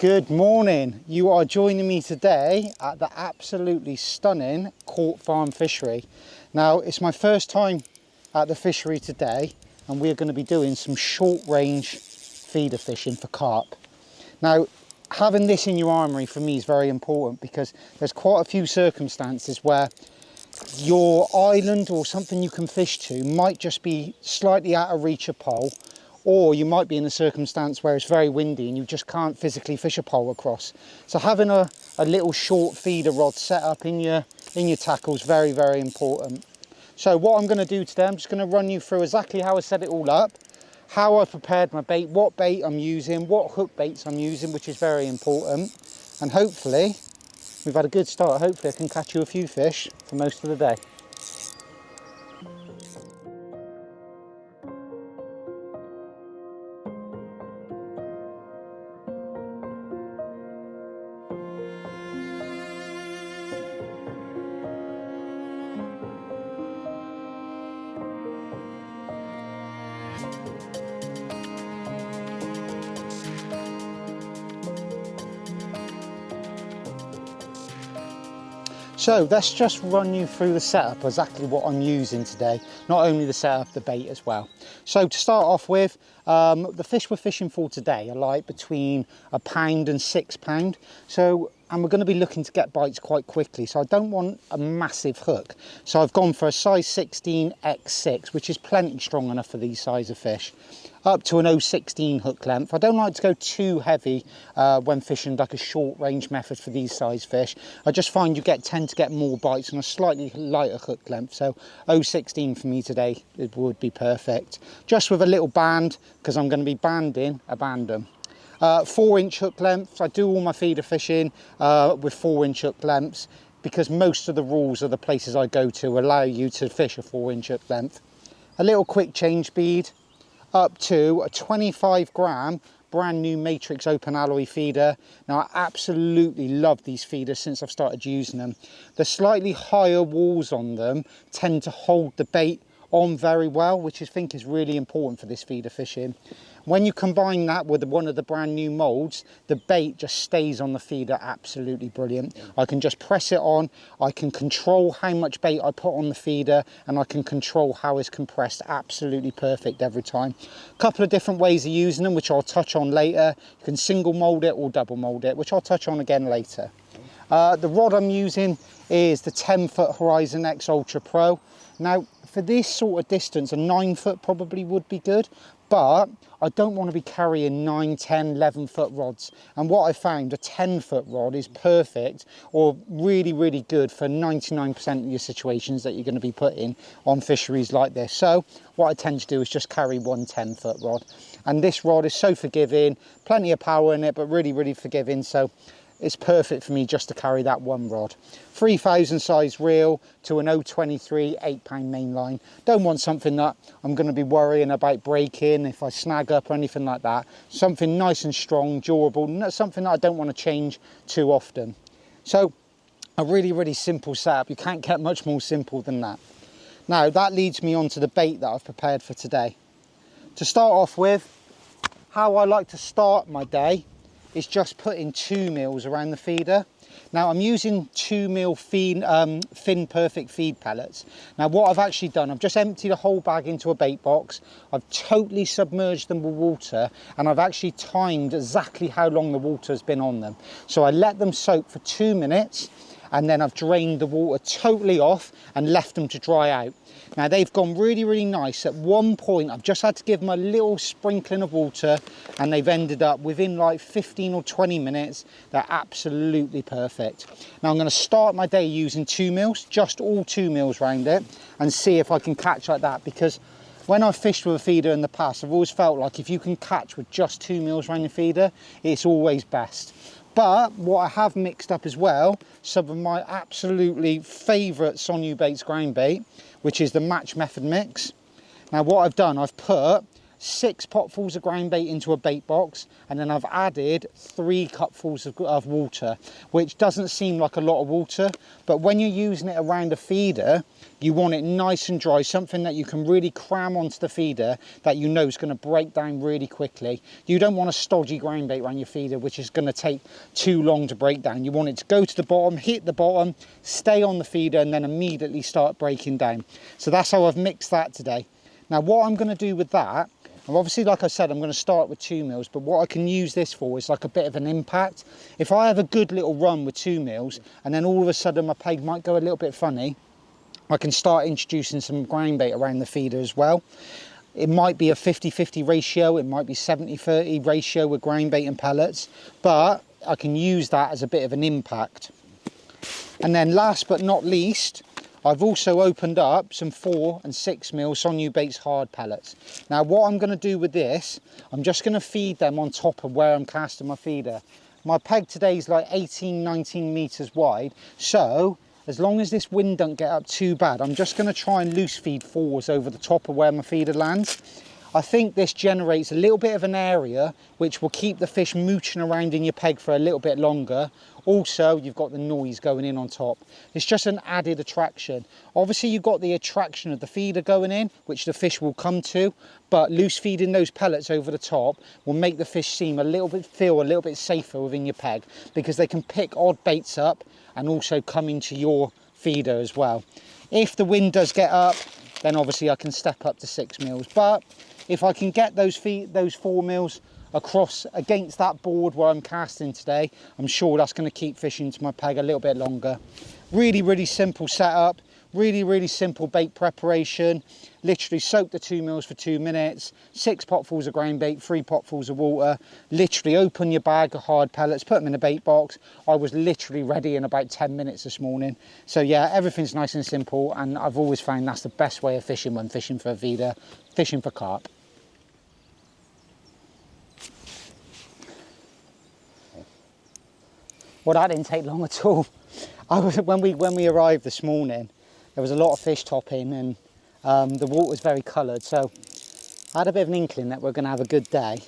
Good morning. You are joining me today at the absolutely stunning Court Farm Fishery. Now, it's my first time at the fishery today, and we're going to be doing some short range feeder fishing for carp. Now, having this in your armoury for me is very important because there's quite a few circumstances where your island or something you can fish to might just be slightly out of reach of pole, or you might be in a circumstance where it's very windy and you just can't physically fish a pole across. So having a little short feeder rod set up in your tackle is very, very important. So what I'm going to do today, I'm just going to run you through exactly how I set it all up, how I prepared my bait, what bait I'm using, what hook baits I'm using, which is very important. And hopefully, we've had a good start. Hopefully I can catch you a few fish for most of the day. So let's just run you through the setup, exactly what I'm using today. Not only the setup, the bait as well. So to start off with, the fish we're fishing for today are like between £1 and £6. And we're going to be looking to get bites quite quickly. So I don't want a massive hook. So I've gone for a size 16 x6, which is plenty strong enough for these size of fish. Up to an 0.16 hook length. I don't like to go too heavy when fishing like a short range method for these size fish. I just find you tend to get more bites on a slightly lighter hook length. So 0.16 for me today, it would be perfect. Just with a little band, because I'm going to be banding a bandem. 4-inch hook lengths. I do all my feeder fishing with 4-inch hook lengths because most of the rules of the places I go to allow you to fish a 4-inch hook length. A little quick change bead, up to a 25 gram brand new Matrix open alloy feeder. Now I absolutely love these feeders since I've started using them. The slightly higher walls on them tend to hold the bait on very well, which I think is really important for this feeder fishing. When you combine that with one of the brand new molds, the bait just stays on the feeder absolutely brilliant. I can just press it on, I can control how much bait I put on the feeder, and I can control how it's compressed. Absolutely perfect every time. A couple of different ways of using them, which I'll touch on later. You can single mold it or double mold it, which I'll touch on again later. The rod I'm using is the 10-foot Horizon X Ultra Pro. Now, for this sort of distance, a 9-foot probably would be good, but I don't want to be carrying 9, 10, 11-foot rods. And what I found, a 10-foot rod is perfect or really, really good for 99% of your situations that you're going to be putting on fisheries like this. So what I tend to do is just carry one 10-foot rod. And this rod is so forgiving, plenty of power in it, but really, really forgiving. So it's perfect for me just to carry that one rod. 3000 size reel to an 0.23 8-pound main line. Don't want something that I'm going to be worrying about breaking if I snag up or anything like that. Something nice and strong, durable, something that I don't want to change too often. So a really, really simple setup. You can't get much more simple than that. Now that leads me on to the bait that I've prepared for today. To start off with, how I like to start my day is just putting 2 mils around the feeder. Now I'm using 2 mil Fin Perfect feed pellets. Now what I've actually done, I've just emptied a whole bag into a bait box. I've totally submerged them with water, and I've actually timed exactly how long the water has been on them. So I let them soak for 2 minutes, and then I've drained the water totally off and left them to dry out. Now they've gone really, really nice. At one point, I've just had to give them a little sprinkling of water, and they've ended up within like 15 or 20 minutes. They're absolutely perfect. Now I'm going to start my day using 2 mils, just all 2 mils round it, and see if I can catch like that, because when I've fished with a feeder in the past, I've always felt like if you can catch with just 2 mils around your feeder, it's always best. But what I have mixed up as well, some of my absolutely favourite Sonubaits ground bait, which is the match method mix. Now what I've done, I've put 6 potfuls of ground bait into a bait box, and then I've added 3 cupfuls of water, which doesn't seem like a lot of water, but when you're using it around a feeder, you want it nice and dry, something that you can really cram onto the feeder that you know is going to break down really quickly. You don't want a stodgy ground bait around your feeder, which is going to take too long to break down. You want it to go to the bottom, hit the bottom, stay on the feeder, and then immediately start breaking down. So that's how I've mixed that today. Now what I'm going to do with that, and obviously like I said, I'm going to start with 2 mils, but what I can use this for is like a bit of an impact. If I have a good little run with 2 mils and then all of a sudden my peg might go a little bit funny, I can start introducing some ground bait around the feeder as well. It might be a 50-50 ratio, it might be 70-30 ratio with ground bait and pellets, but I can use that as a bit of an impact. And then last but not least, I've also opened up some 4 and 6 mil Sonubaits hard pellets. Now what I'm going to do with this, I'm just going to feed them on top of where I'm casting my feeder. My peg today is like 18-19 metres wide, so as long as this wind don't get up too bad, I'm just going to try and loose feed 4s over the top of where my feeder lands. I think this generates a little bit of an area which will keep the fish mooching around in your peg for a little bit longer. Also, you've got the noise going in on top. It's just an added attraction. Obviously, you've got the attraction of the feeder going in, which the fish will come to, but loose feeding those pellets over the top will make the fish feel a little bit safer within your peg, because they can pick odd baits up and also come into your feeder as well. If the wind does get up, then obviously I can step up to 6 mils. But if I can get those 4 mils across against that board where I'm casting today, I'm sure that's going to keep fish into my peg a little bit longer. Really simple setup, really simple bait preparation. Literally soak the 2 mils for 2 minutes, 6 potfuls of ground bait, 3 potfuls of water. Literally open your bag of hard pellets, put them in a bait box. I was literally ready in about 10 minutes this morning. So yeah, everything's nice and simple, and I've always found that's the best way of fishing when fishing for a feeder, fishing for carp. Well, that didn't take long at all. When we arrived this morning, there was a lot of fish topping, and the water was very coloured, so I had a bit of an inkling that we're going to have a good day.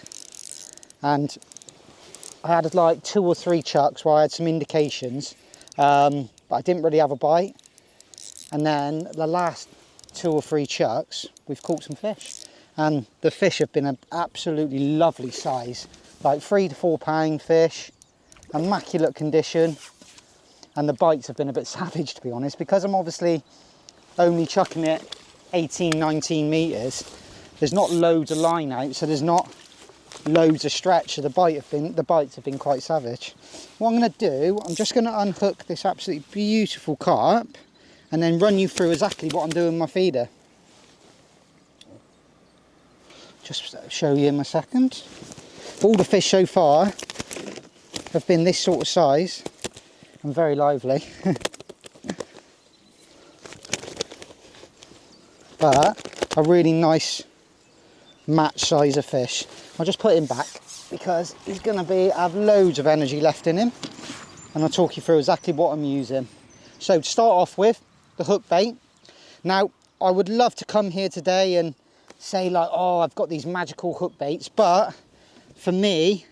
And I had like 2 or 3 chucks where I had some indications, but I didn't really have a bite. And then the last 2 or 3 chucks, we've caught some fish, and the fish have been an absolutely lovely size, like 3 to 4 pound fish, immaculate condition. And the bites have been a bit savage, to be honest, because I'm obviously only chucking it 18-19 metres. There's not loads of line out, so there's not loads of stretch, so the bites have been quite savage. What I'm going to do, I'm just going to unhook this absolutely beautiful carp and then run you through exactly what I'm doing with my feeder. Just show you in a second. All the fish so far have been this sort of size and very lively. But a really nice match size of fish. I'll just put him back because he's going to have loads of energy left in him, and I'll talk you through exactly what I'm using. So to start off with, the hook bait. Now I would love to come here today and say like, oh, I've got these magical hook baits, but for me,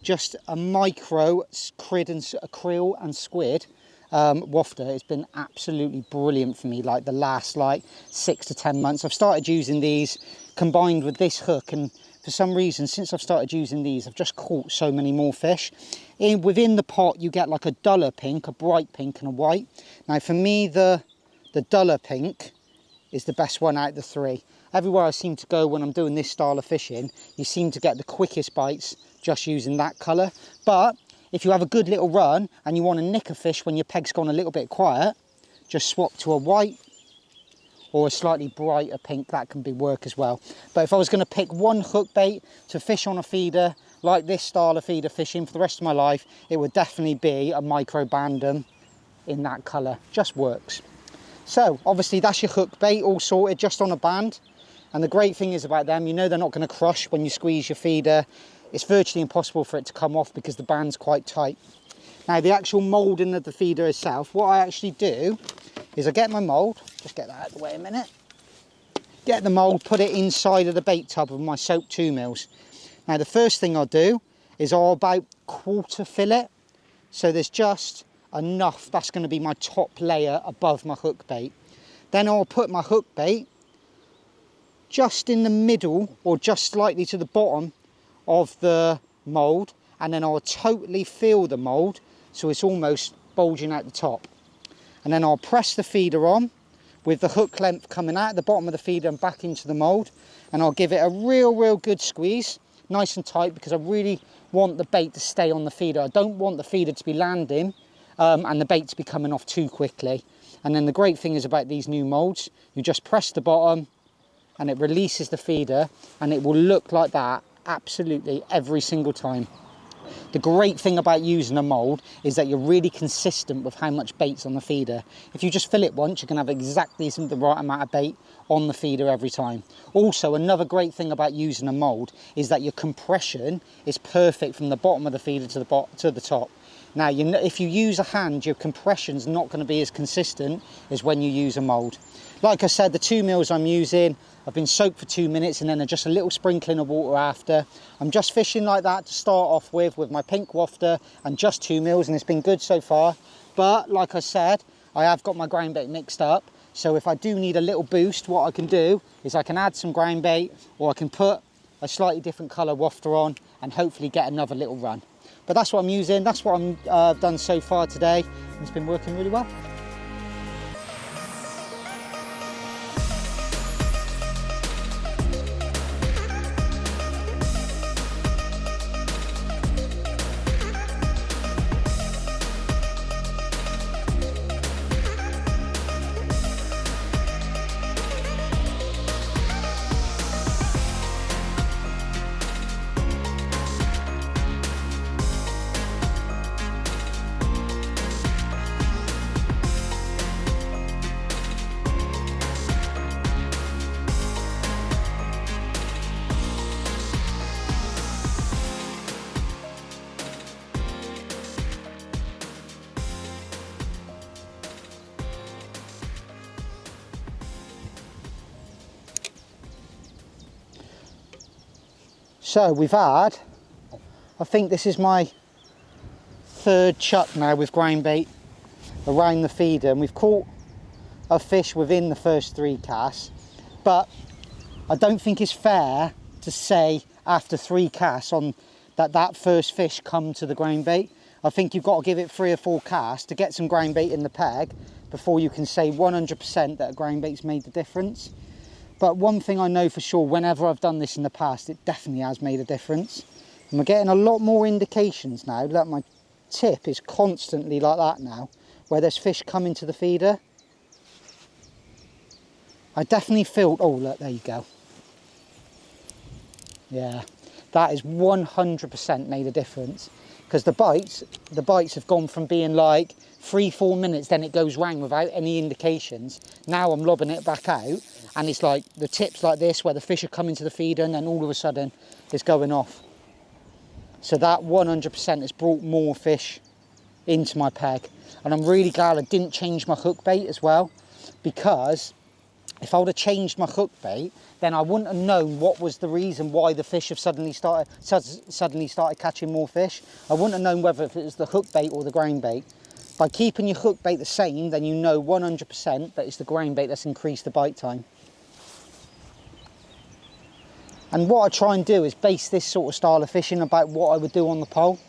just a micro krill and squid wafter has been absolutely brilliant for me, like the last 6 to 10 months. I've started using these combined with this hook, and for some reason since I've started using these, I've just caught so many more fish. Within the pot you get like a duller pink, a bright pink and a white. Now for me the duller pink is the best one out of the 3. Everywhere I seem to go when I'm doing this style of fishing, you seem to get the quickest bites just using that colour. But if you have a good little run and you want to nick a fish when your peg's gone a little bit quiet, just swap to a white or a slightly brighter pink. That can work as well. But if I was going to pick one hook bait to fish on a feeder like this style of feeder fishing for the rest of my life, it would definitely be a micro bandem in that colour. Just works. So obviously that's your hook bait all sorted, just on a band. And the great thing is about them, you know they're not going to crush when you squeeze your feeder. It's virtually impossible for it to come off because the band's quite tight. Now the actual moulding of the feeder itself, what I actually do is I get my mould, just get that out of the way a minute, get the mould, put it inside of the bait tub of my soaked 2 mils. Now the first thing I'll do is I'll about quarter fill it, so there's just enough, that's going to be my top layer above my hook bait. Then I'll put my hook bait just in the middle or just slightly to the bottom of the mould, and then I'll totally fill the mould so it's almost bulging out the top. And then I'll press the feeder on with the hook length coming out the bottom of the feeder and back into the mould, and I'll give it a real good squeeze, nice and tight, because I really want the bait to stay on the feeder. I don't want the feeder to be landing and the bait to be coming off too quickly. And then the great thing is about these new moulds, you just press the bottom and it releases the feeder, and it will look like that absolutely every single time. The great thing about using a mould is that you're really consistent with how much bait's on the feeder. If you just fill it once, you can have exactly the right amount of bait on the feeder every time. Also, another great thing about using a mould is that your compression is perfect from the bottom of the feeder to the top. Now, if you use a hand, your compression's not going to be as consistent as when you use a mould. Like I said, the 2 mils I'm using, I've been soaked for 2 minutes and then just a little sprinkling of water after. I'm just fishing like that to start off with my pink wafter and just 2 mils, and it's been good so far. But like I said, I have got my ground bait mixed up. So if I do need a little boost, what I can do is I can add some ground bait, or I can put a slightly different colour wafter on and hopefully get another little run. But that's what I'm using, that's what I've done so far today, and it's been working really well. So we've had, I think this is my 3rd chuck now with ground bait around the feeder, and we've caught a fish within the first 3 casts, but I don't think it's fair to say after 3 casts on that first fish come to the ground bait. I think you've got to give it 3 or 4 casts to get some ground bait in the peg before you can say 100% that a ground bait's made the difference. But one thing I know for sure, whenever I've done this in the past, it definitely has made a difference. And we're getting a lot more indications now that my tip is constantly like that now, where there's fish coming to the feeder. I definitely feel, oh look, there you go. Yeah, that is 100% made a difference. Because the bites have gone from being like 3-4 minutes, then it goes round without any indications. Now I'm lobbing it back out, and it's like the tips like this where the fish are coming to the feeder, and then all of a sudden it's going off. So that 100% has brought more fish into my peg. And I'm really glad I didn't change my hook bait as well, because if I would have changed my hook bait, then I wouldn't have known what was the reason why the fish have suddenly started catching more fish. I wouldn't have known whether it was the hook bait or the ground bait. By keeping your hook bait the same, then you know 100% that it's the ground bait that's increased the bite time. And what I try and do is base this sort of style of fishing about what I would do on the pole.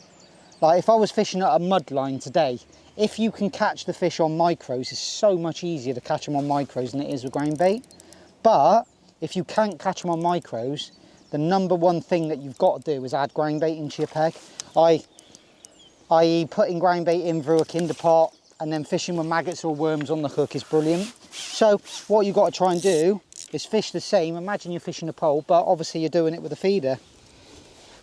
Like if I was fishing at a mud line today, if you can catch the fish on micros, it's so much easier to catch them on micros than it is with ground bait. But if you can't catch them on micros, the number one thing that you've got to do is add ground bait into your peg. I.e. putting ground bait in through a kinder pot and then fishing with maggots or worms on the hook is brilliant. So what you've got to try and do is fish the same. Imagine you're fishing a pole, but obviously you're doing it with a feeder.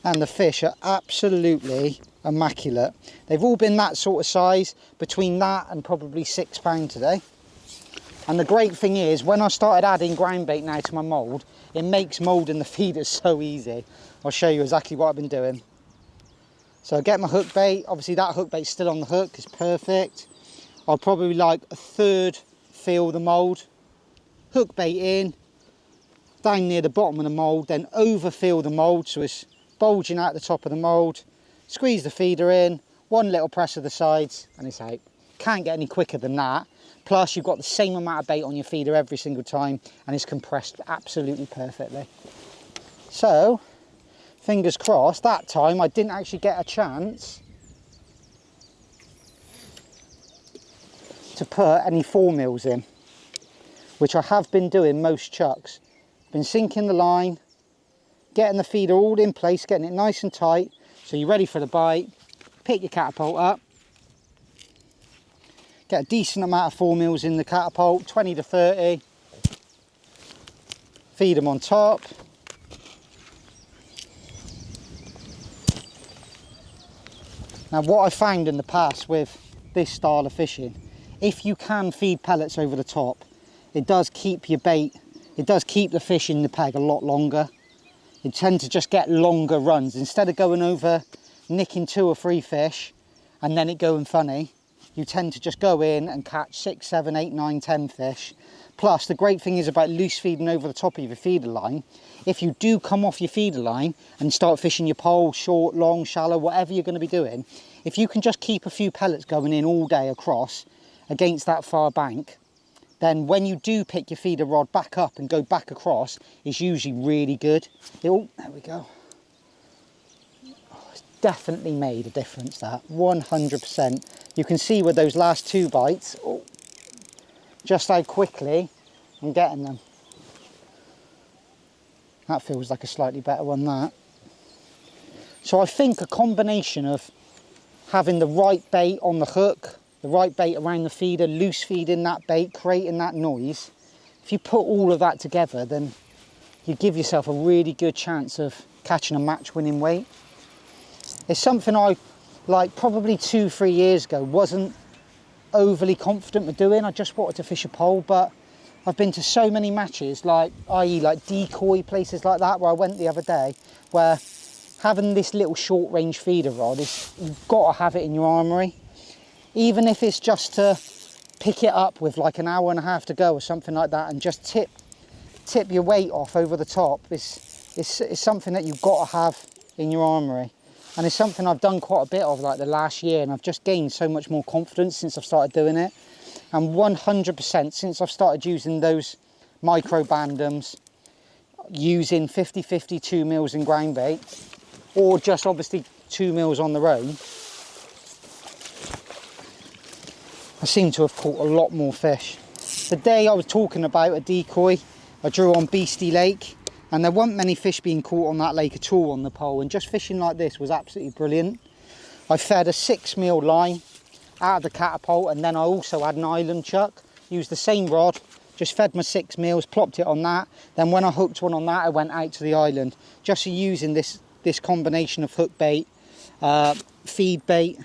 And the fish are absolutely immaculate. They've all been that sort of size, between that and probably £6 today. And the great thing is, when I started adding ground bait now to my mould, it makes moulding the feeders so easy. I'll show you exactly what I've been doing. So I get my hook bait, obviously that hook bait's still on the hook, it's perfect. I'll probably like a third fill the mould, hook bait in, down near the bottom of the mould, then overfill the mould so it's bulging out the top of the mould. Squeeze the feeder in, one little press of the sides and it's out. Can't get any quicker than that. Plus you've got the same amount of bait on your feeder every single time and it's compressed absolutely perfectly. So, fingers crossed, that time I didn't actually get a chance to put any 4mm in, which I have been doing most chucks. Been sinking the line, getting the feeder all in place, getting it nice and tight, so you're ready for the bite. Pick your catapult up, get a decent amount of 4mm in the catapult, 20 to 30, feed them on top. Now what I found in the past with this style of fishing, if you can feed pellets over the top, it does keep your bait, it does keep the fish in the peg a lot longer. You tend to just get longer runs. Instead of going over, nicking 2 or 3 fish and then it going funny, you tend to just go in and catch 6, 7, 8, 9, 10 fish. Plus the great thing is about loose feeding over the top of your feeder line. If you do come off your feeder line and start fishing your pole, short, long, shallow, whatever you're going to be doing, if you can just keep a few pellets going in all day across against that far bank, then when you do pick your feeder rod back up and go back across, it's usually really good. There we go. Oh, it's definitely made a difference, that, 100%. You can see with those last 2 bites, just how quickly I'm getting them. That feels like a slightly better one, that. So I think a combination of having the right bait on the hook, the right bait around the feeder, loose feeding that bait, creating that noise. If you put all of that together, then you give yourself a really good chance of catching a match-winning weight. It's something I, like probably 2-3 years ago, wasn't overly confident with doing. I just wanted to fish a pole, but I've been to so many matches, like, i.e. like decoy places like that, where I went the other day, where having this little short range feeder rod, you've got to have it in your armoury. Even if it's just to pick it up with like an hour and a half to go or something like that and just tip your weight off over the top, it's something that you've got to have in your armoury. And it's something I've done quite a bit of like the last year, and I've just gained so much more confidence since I've started doing it. And 100% since I've started using those micro bandums, using 50-50 2mm in ground bait, or just obviously 2mm on their own, I seem to have caught a lot more fish. The day I was talking about a decoy, I drew on Beastie Lake, and there weren't many fish being caught on that lake at all on the pole, and just fishing like this was absolutely brilliant. I fed a 6mm line out of the catapult, and then I also had an island chuck, used the same rod, just fed my 6mm, plopped it on that, then when I hooked one on that I went out to the island, just using this combination of hook bait, feed bait.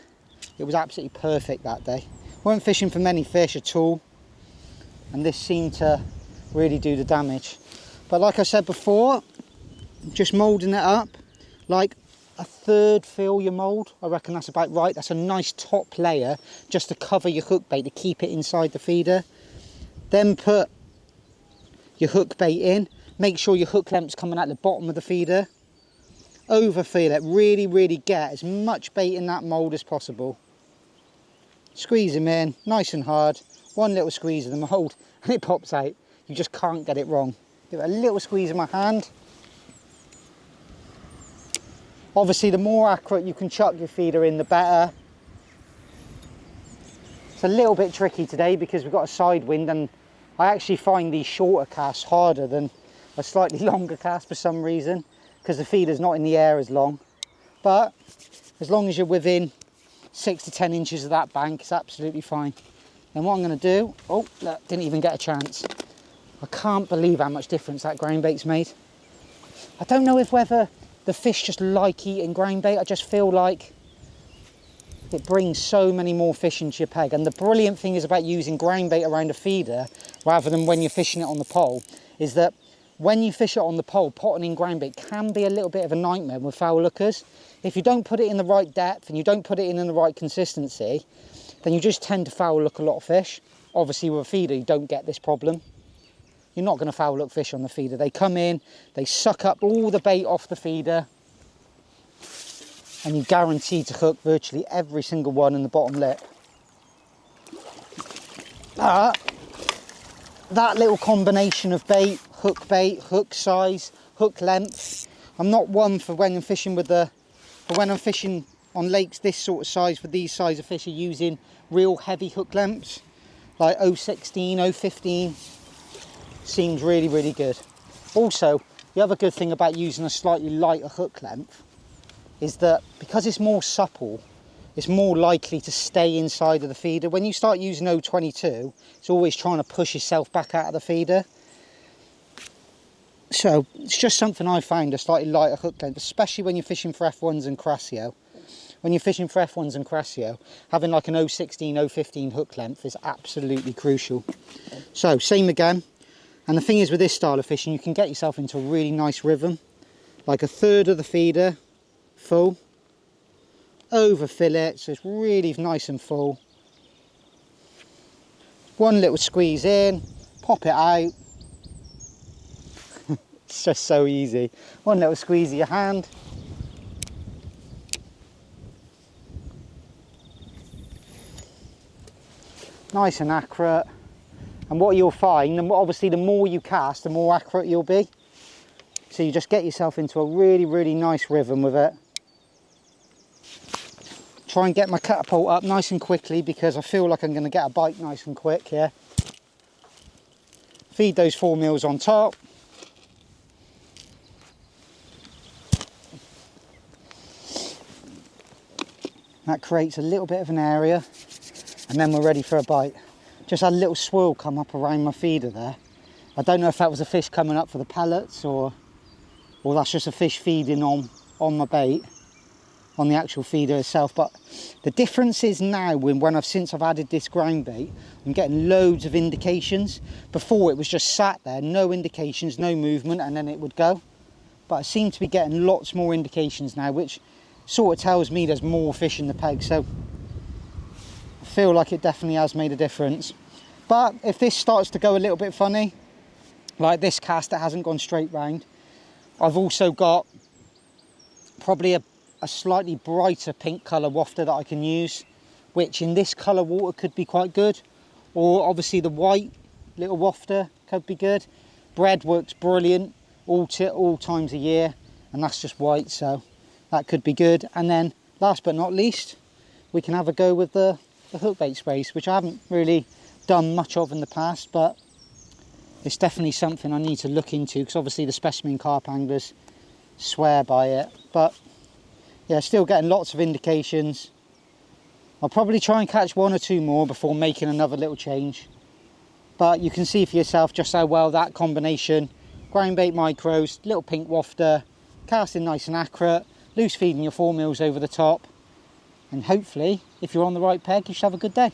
It was absolutely perfect that day. Weren't fishing for many fish at all, and this seemed to really do the damage. But like I said before, just moulding it up, like a 1/3 fill your mould, I reckon that's about right. That's a nice top layer just to cover your hook bait, to keep it inside the feeder. Then put your hook bait in, make sure your hook length's coming out the bottom of the feeder. Overfill it, really get as much bait in that mould as possible. Squeeze them in, nice and hard. One little squeeze of the mould and it pops out. You just can't get it wrong. Give it a little squeeze in my hand. Obviously, the more accurate you can chuck your feeder in, the better. It's a little bit tricky today because we've got a side wind, and I actually find these shorter casts harder than a slightly longer cast for some reason, because the feeder's not in the air as long. But as long as you're within 6 to 10 inches of that bank, it's absolutely fine. Then what I'm going to do, oh look, didn't even get a chance. I can't believe how much difference that ground bait's made. I don't know if whether the fish just like eating ground bait. I just feel like it brings so many more fish into your peg. And the brilliant thing is about using ground bait around a feeder rather than when you're fishing it on the pole, is that when you fish it on the pole, potting in ground bait can be a little bit of a nightmare with foul lookers. If you don't put it in the right depth and you don't put it in the right consistency, then you just tend to foul look a lot of fish. Obviously with a feeder you don't get this problem. you're not going to foul hook fish on the feeder. They come in, they suck up all the bait off the feeder, and you're guaranteed to hook virtually every single one in the bottom lip. That little combination of bait, hook size, hook length. I'm not one for when I'm fishing when I'm fishing on lakes this sort of size, for these size of fish, are using real heavy hook lengths, like 016, 015, seems really, really good. Also, the other good thing about using a slightly lighter hook length is that because it's more supple, it's more likely to stay inside of the feeder. When you start using 022, it's always trying to push yourself back out of the feeder. So it's just something I found, a slightly lighter hook length, especially when you're fishing for F1s and Crassio. When you're fishing for F1s and Crassio, having like an 016, 015 hook length is absolutely crucial. So same again. And the thing is with this style of fishing, you can get yourself into a really nice rhythm. Like a third of the feeder full, overfill it so it's really nice and full. One little squeeze in, pop it out. It's just so easy. One little squeeze of your hand. Nice and accurate. And what you'll find, and obviously the more you cast, the more accurate you'll be. So you just get yourself into a really, really nice rhythm with it. Try and get my catapult up nice and quickly because I feel like I'm going to get a bite nice and quick here. Feed those 4 mils on top. That creates a little bit of an area, and then we're ready for a bite. Just had a little swirl come up around my feeder there. I don't know if that was a fish coming up for the pellets or that's just a fish feeding on my bait, on the actual feeder itself. But the difference is now since I've added this ground bait, I'm getting loads of indications. Before it was just sat there, no indications, no movement, and then it would go. But I seem to be getting lots more indications now, which sort of tells me there's more fish in the peg. So I feel like it definitely has made a difference. But if this starts to go a little bit funny, like this cast that hasn't gone straight round, I've also got probably a slightly brighter pink colour wafter that I can use, which in this colour water could be quite good. Or obviously the white little wafter could be good. Bread works brilliant all times a year, and that's just white, so that could be good. And then last but not least, we can have a go with the hook bait sprays, which I haven't really done much of in the past, but it's definitely something I need to look into because obviously the specimen carp anglers swear by it. But yeah, still getting lots of indications. I'll probably try and catch 1 or 2 more before making another little change. But you can see for yourself just how well that combination, ground bait micros, little pink wafter, casting nice and accurate, loose feeding your 4 mils over the top, and hopefully if you're on the right peg you should have a good day.